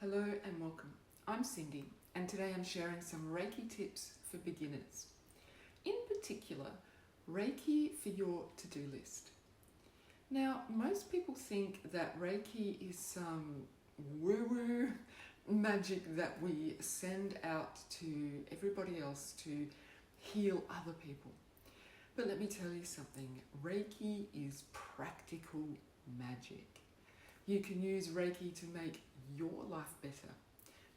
Hello and welcome. I'm Cindy and today I'm sharing some Reiki tips for beginners. In particular, Reiki for your to-do list. Now, most people think that Reiki is some woo-woo magic that we send out to everybody else to heal other people. But let me tell you something, Reiki is practical magic. You can use Reiki to make your life better,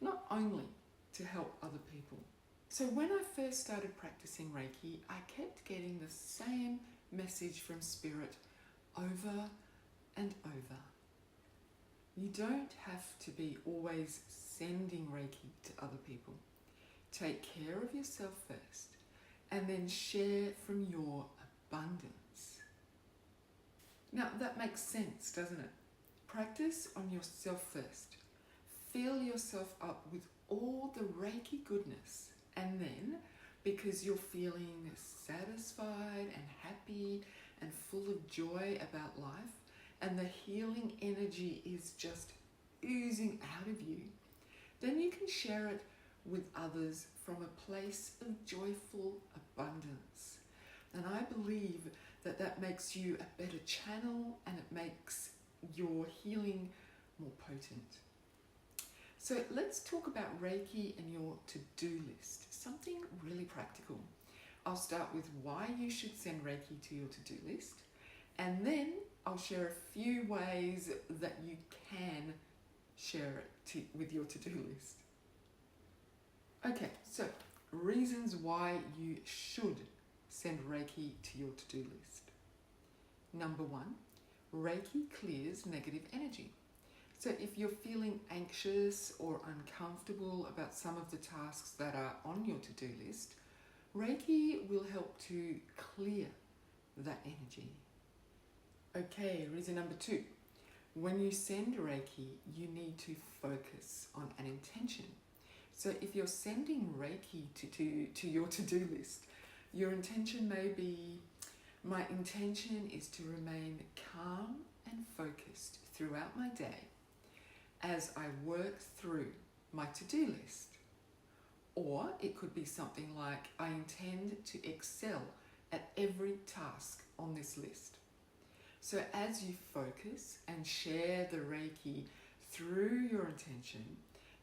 not only to help other people. So when I first started practicing Reiki, I kept getting the same message from Spirit over and over. You don't have to be always sending Reiki to other people. Take care of yourself first and then share from your abundance. Now that makes sense, doesn't it? Practice on yourself first. Fill yourself up with all the Reiki goodness, and then, because you're feeling satisfied and happy and full of joy about life, and the healing energy is just oozing out of you, then you can share it with others from a place of joyful abundance. And I believe that that makes you a better channel and it makes your healing more potent. So let's talk about Reiki and your to-do list, something really practical. I'll start with why you should send Reiki to your to-do list, and then I'll share a few ways that you can share it with your to-do list. Okay, so reasons why you should send Reiki to your to-do list. Number one, Reiki clears negative energy. So if you're feeling anxious or uncomfortable about some of the tasks that are on your to-do list, Reiki will help to clear that energy. Okay, reason number two. When you send Reiki, you need to focus on an intention. So if you're sending Reiki to your to-do list, your intention may be, my intention is to remain calm and focused throughout my day as I work through my to-do list. Or it could be something like, I intend to excel at every task on this list. So as you focus and share the Reiki through your intention,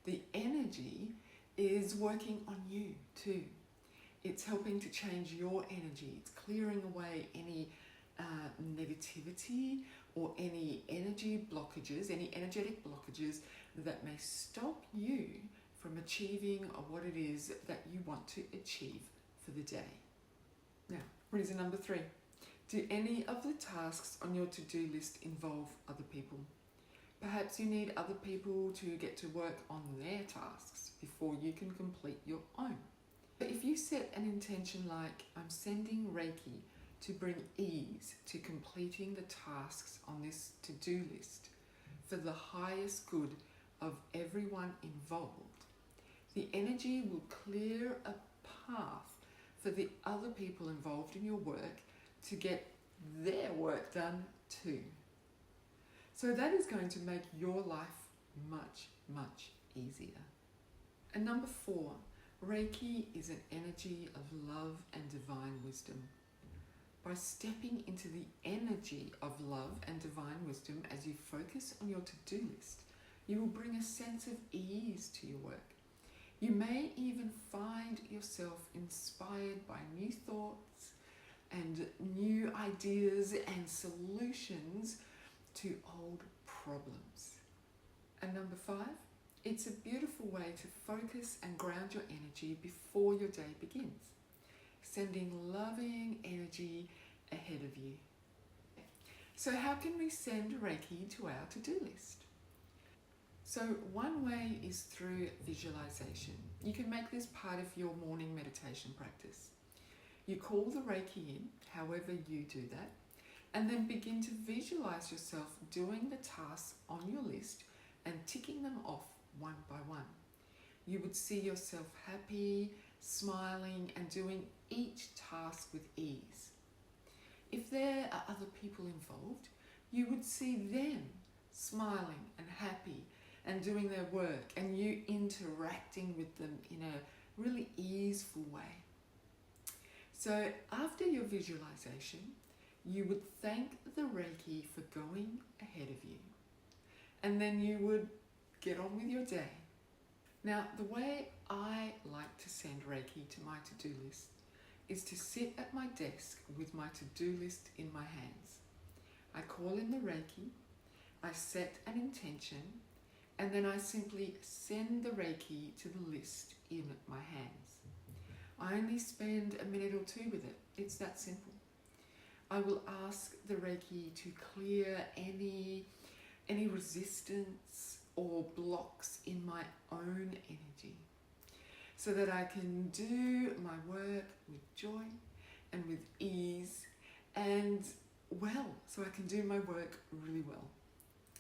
the energy is working on you too. It's helping to change your energy. It's clearing away any negativity or any energy blockages, any energetic blockages that may stop you from achieving what it is that you want to achieve for the day. Now, reason number three. Do any of the tasks on your to-do list involve other people? Perhaps you need other people to get to work on their tasks before you can complete your own. But if you set an intention like, I'm sending Reiki to bring ease to completing the tasks on this to-do list for the highest good of everyone involved, the energy will clear a path for the other people involved in your work to get their work done too. So that is going to make your life much, much easier. And number four, Reiki is an energy of love and divine wisdom. By stepping into the energy of love and divine wisdom as you focus on your to-do list, you will bring a sense of ease to your work. You may even find yourself inspired by new thoughts and new ideas and solutions to old problems. And number five, it's a beautiful way to focus and ground your energy before your day begins, sending loving energy ahead of you. So how can we send Reiki to our to-do list? So one way is through visualization. You can make this part of your morning meditation practice. You call the Reiki in, however you do that, and then begin to visualize yourself doing the tasks on your list and ticking them off one by one. You would see yourself happy, smiling, and doing each task with ease. If there are other people involved, you would see them smiling and happy and doing their work, and you interacting with them in a really easeful way. So after your visualization, you would thank the Reiki for going ahead of you, and then you would get on with your day. Now, the way I like to send Reiki to my to-do list is to sit at my desk with my to-do list in my hands. I call in the Reiki, I set an intention, and then I simply send the Reiki to the list in my hands. I only spend a minute or two with it. It's that simple. I will ask the Reiki to clear any resistance or blocks in my own energy, so that I can do my work with joy and with ease, and so I can do my work really well.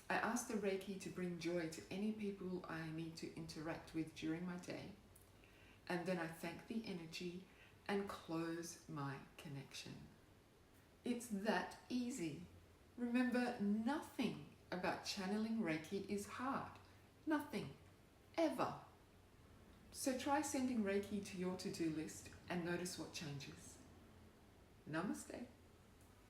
I ask the Reiki to bring joy to any people I need to interact with during my day, and then I thank the energy and close my connection. It's that easy. Remember, nothing about channeling Reiki is hard. Nothing. Ever. So try sending Reiki to your to-do list and notice what changes. Namaste.